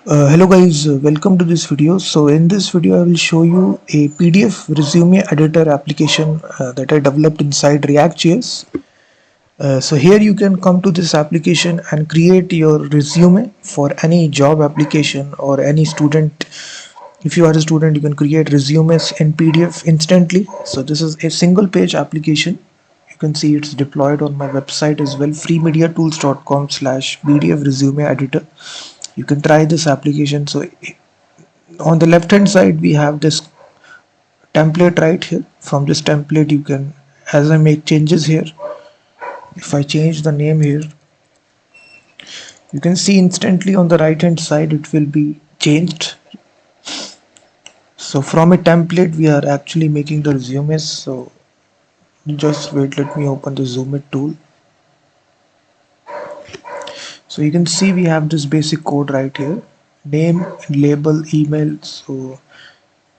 Hello guys, welcome to this video. So in this video I will show you a PDF resume editor application that I developed inside React.js. So here you can come to this application and create your resume for any job application or any student. If you are a student, you can create resumes in PDF instantly. So this is a single page application. You can see it's deployed on my website as well, freemediatools.com/PDF resume editor. You can try this application. So on the left hand side we have this template right here. From this template you can, as I make changes here, if I change the name here, you can see instantly on the right hand side it will be changed. So from a template we are actually making the resumes. So just wait, let me open the zoom it tool. So you can see we have this basic code right here, name, label, email. So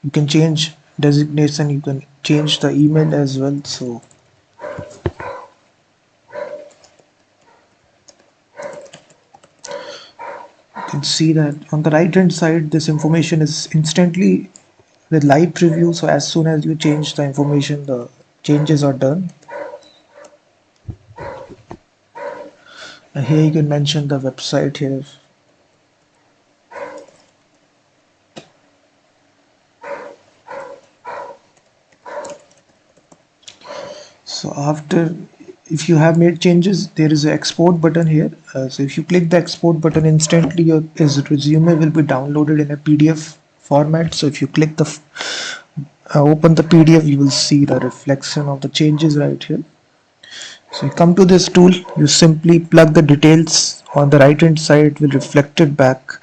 you can change designation, you can change the email as well. So you can see that on the right hand side this information is instantly with live preview. So as soon as you change the information, the changes are done. And here you can mention the website here. So after, if you have made changes, there is an export button here. So if you click the export button, instantly your resume will be downloaded in a PDF format. So if you click the open the PDF, you will see the reflection of the changes right here. So you come to this tool, you simply plug the details on the right hand side, it will reflect it back.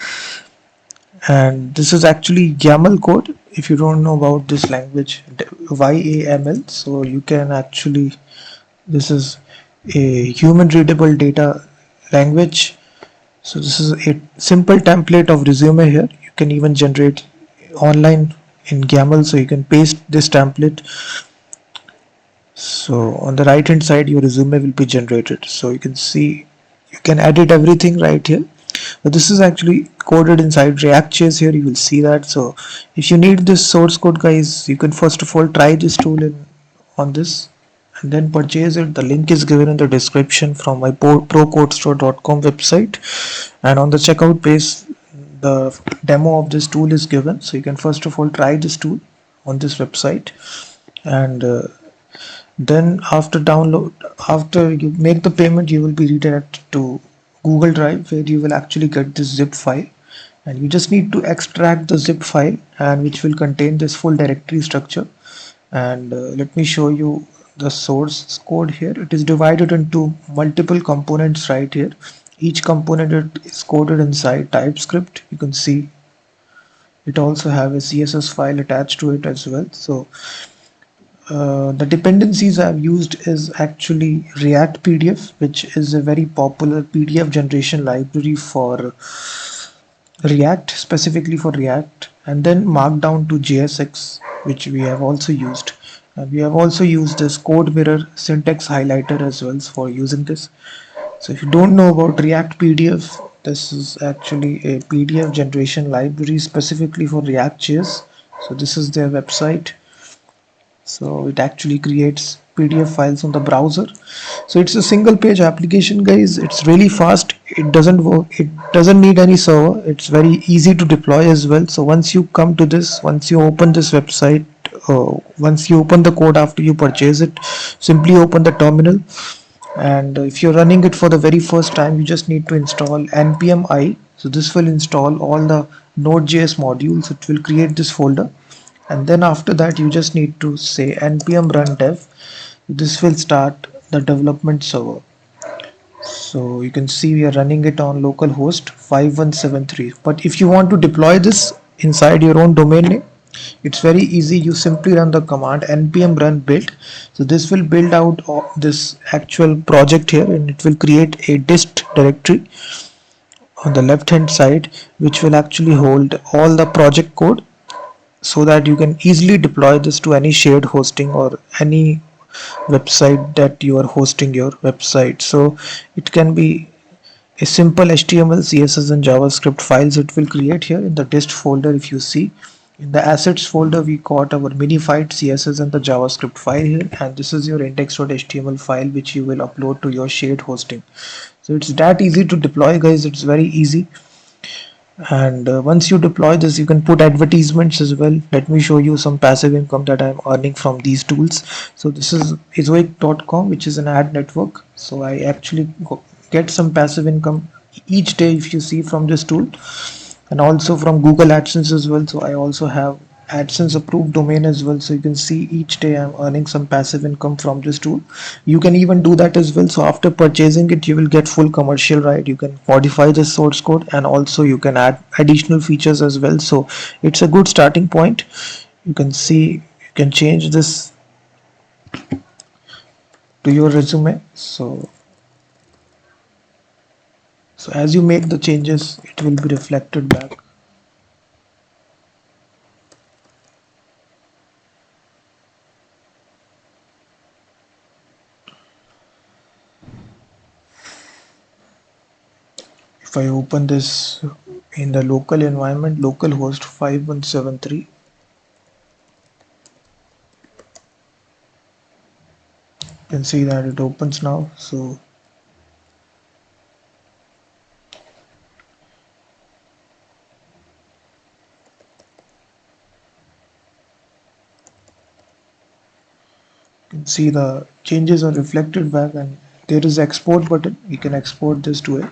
And this is actually YAML code. If you don't know about this language, YAML, so you can actually, this is a human readable data language. So this is a simple template of resume here. You can even generate online in YAML, so you can paste this template. So on the right hand side your resume will be generated. So you can see you can edit everything right here. But this is actually coded inside React.js here, you will see that. So if you need this source code guys, you can first of all try this tool on this and then purchase it. The link is given in the description from my procodestore.com website, and on the checkout page the demo of this tool is given. So you can first of all try this tool on this website, and then after you make the payment, you will be redirected to Google Drive, where you will actually get this zip file, and you just need to extract the zip file, and which will contain this full directory structure. And let me show you the source code here. It is divided into multiple components right here. Each component is coded inside TypeScript. You can see it also have a CSS file attached to it as well. So the dependencies I've used is actually React PDF, which is a very popular PDF generation library for React, specifically for React, and then Markdown to JSX, which we have also used. We have also used this code mirror syntax highlighter as well for using this. So if you don't know about React PDF, this is actually a PDF generation library specifically for React.js. So this is their website. So it actually creates PDF files on the browser. So it's a single page application guys. It's really fast. It doesn't work, it doesn't need any server. It's very easy to deploy as well. So once you come to this, once you open this website, once you open the code after you purchase it, simply open the terminal, and if you're running it for the very first time, you just need to install npm i. So this will install all the node.js modules. It will create this folder, and then after that you just need to say npm run dev. This will start the development server. So you can see we are running it on localhost 5173. But if you want to deploy this inside your own domain name, it's very easy. You simply run the command npm run build. So this will build out this actual project here, and it will create a dist directory on the left hand side, which will actually hold all the project code, so that you can easily deploy this to any shared hosting or any website that you are hosting your website. So it can be a simple HTML, CSS and JavaScript files it will create here in the dist folder. If you see in the assets folder, we got our minified CSS and the JavaScript file here, and this is your index.html file which you will upload to your shared hosting. So it's that easy to deploy, guys. It's very easy. And once you deploy this, you can put advertisements as well. Let me show you some passive income that I'm earning from these tools. So this is ezoic.com, which is an ad network. So I actually get some passive income each day, if you see, from this tool, and also from Google AdSense as well. So I also have AdSense approved domain as well. So you can see each day I'm earning some passive income from this tool. You can even do that as well. So after purchasing it, you will get full commercial, right? You can modify the source code, and also you can add additional features as well. So it's a good starting point. You can see you can change this to your resume. So as you make the changes, it will be reflected back. If I open this in the local environment, localhost 5173, you can see that it opens now. So you can see the changes are reflected back, and there is export button. You can export this to a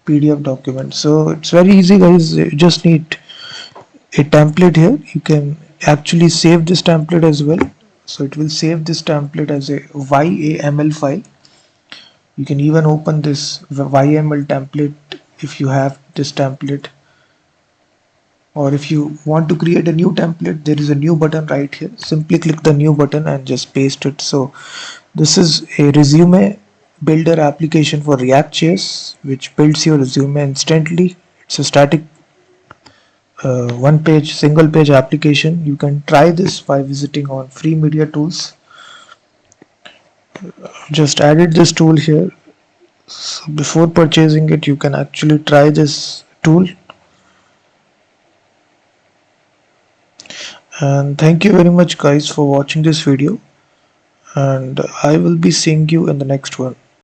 PDF document. So it's very easy, guys. You just need a template here. You can actually save this template as well. So it will save this template as a YAML file. You can even open this YAML template if you have this template, or if you want to create a new template, there is a new button right here. Simply click the new button and just paste it. So this is a resume builder application for React.js, which builds your resume instantly. It's a static one page, single page application. You can try this by visiting on free media tools. Just added this tool here. So before purchasing it, you can actually try this tool. And thank you very much, guys, for watching this video, and I will be seeing you in the next one.